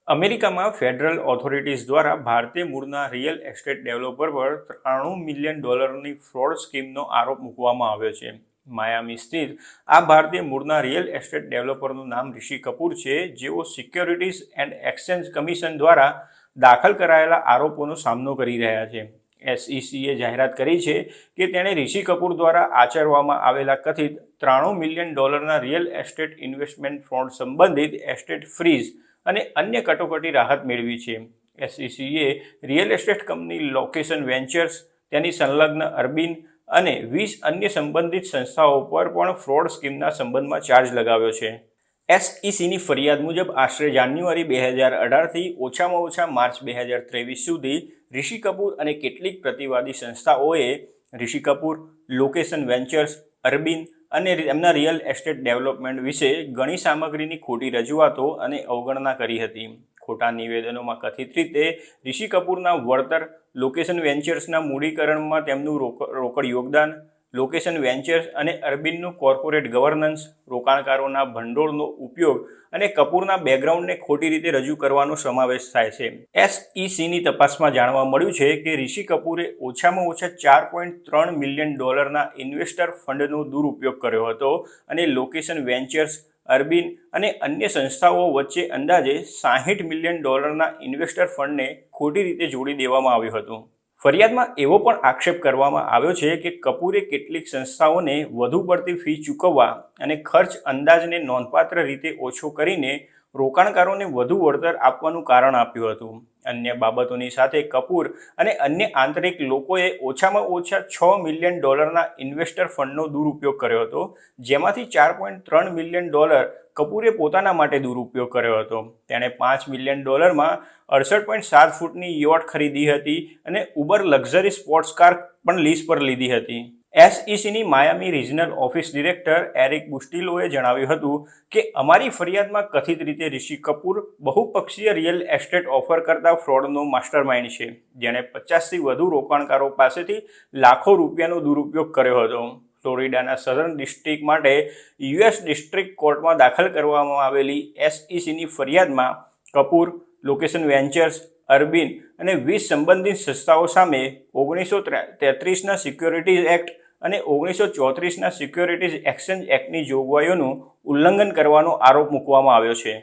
અમેરિકામાં federal authorities દ્વારા ભારતીય મૂળના રિયલ એસ્ટેટ ડેવલપર પર $93 મિલિયન ફ્રોડ સ્કીમનો આરોપ મૂકવામાં આવ્યો છે. માયામી સ્થિત આ ભારતીય મૂળના રિયલ એસ્ટેટ ડેવલપરનું નામ ઋષિ કપૂર છે, જેઓ સિક્યોરિટીઝ એન્ડ એક્સચેન્જ કમિશન દ્વારા દાખલ કરાયેલા આરોપોનો સામનો કરી રહ્યા છે. SECએ જાહેરાત કરી છે કે તેણે ઋષિ કપૂર દ્વારા આચરવામાં આવેલા કથિત $93 million real estate investment fraud સંબંધિત એસ્ટેટ ફ્રીઝ અને અન્ય કટોકટી રાહત મેળવી છે. SECએ real estate company location ventures, તેની સંલગ્ન અરબીન અને 20 અન્ય સંબંધિત સંસ્થાઓ પર પણ ફ્રોડ સ્કીમના સંબંધમાં ચાર્જ લગાવ્યો છે. SECની ફરિયાદ મુજબ આશરે જાન્યુઆરી 2018થી ઓછામાં ઓછા માર્ચ 2023 સુધી ઋષિ કપૂર અને કેટલીક પ્રતિવાદી સંસ્થાઓએ ઋષિ કપૂર, લોકેશન વેન્ચર્સ, અરબીન અને તેમના રિયલ એસ્ટેટ ડેવલપમેન્ટ વિશે ઘણી સામગ્રીની ખોટી રજૂઆતો અને અવગણના કરી હતી. ખોટા નિવેદનોમાં કથિત રીતે ઋષિ કપૂરના વળતર, લોકેશન વેન્ચર્સના મૂડીકરણમાં તેમનું રોકડ યોગદાન, લોકેશન વેન્ચર્સ અને અરબીનનું કોર્પોરેટ ગવર્નન્સ, રોકાણકારોના ભંડોળનો ઉપયોગ અને કપૂરના બેકગ્રાઉન્ડને ખોટી રીતે રજૂ કરવાનો સમાવેશ થાય છે. SECની તપાસમાં જાણવા મળ્યું છે કે ઋષિ કપૂરે ઓછામાં ઓછા $4.3 મિલિયન ઇન્વેસ્ટર ફંડનો દુરુપયોગ કર્યો હતો અને લોકેશન વેન્ચર્સ, અરબીન અને અન્ય સંસ્થાઓ વચ્ચે અંદાજે $60 મિલિયન ઇન્વેસ્ટર ફંડને ખોટી રીતે જોડી દેવામાં આવ્યું હતું. ફરિયાદમાં એવો પણ આક્ષેપ કરવામાં આવ્યો છે કે કપૂરે કેટલીક સંસ્થાઓને વધુ પડતી ફી ચૂકવવા અને ખર્ચ અંદાજને નોંધપાત્ર રીતે ઓછો કરીને રોકાણકારોને વધુ વળતર આપવાનું કારણ આપ્યું હતું. અન્ય બાબતોની સાથે કપૂર અને અન્ય આંતરિક લોકોએ ઓછામાં ઓછા $6 મિલિયન ઇન્વેસ્ટર ફંડનો દુરુપયોગ કર્યો હતો, જેમાંથી $4.3 મિલિયન કપૂરે પોતાના માટે દુરુપયોગ કર્યો હતો. તેણે $5 મિલિયન 68.7 ફૂટની યોટ ખરીદી હતી અને ઉબર લક્ઝરી સ્પોર્ટ્સ કાર પણ લીઝ પર લીધી હતી. SECની Miami regional office director Eric બુસ્ટિલોએ જણાવ્યું હતું કે અમારી ફરિયાદમાં કથિત રીતે Rishi Kapoor બહુપક્ષીય real estate offer કરતા ફ્રોડનો માસ્ટરમાઇન્ડ છે, જેણે 50થી વધુ રોકાણકારો પાસેથી લાખો રૂપિયાનો દુરુપયોગ કર્યો હતો. ફ્લોરિડાના સધર્ન ડિસ્ટ્રિક્ટ માટે US ડિસ્ટ્રિક્ટ કોર્ટમાં દાખલ કરવામાં આવેલી SECની ફરિયાદમાં કપૂર, લોકેશન વેન્ચર્સ, અરબીન અને 20 સંબંધિત સંસ્થાઓ સામે 1933ના સિક્યોરિટીઝ એક્ટ અને 1934ના સિક્યોરિટીઝ એક્સચેન્જ એક્ટની જોગવાઈઓનું ઉલ્લંઘન કરવાનો આરોપ મૂકવામાં આવ્યો છે.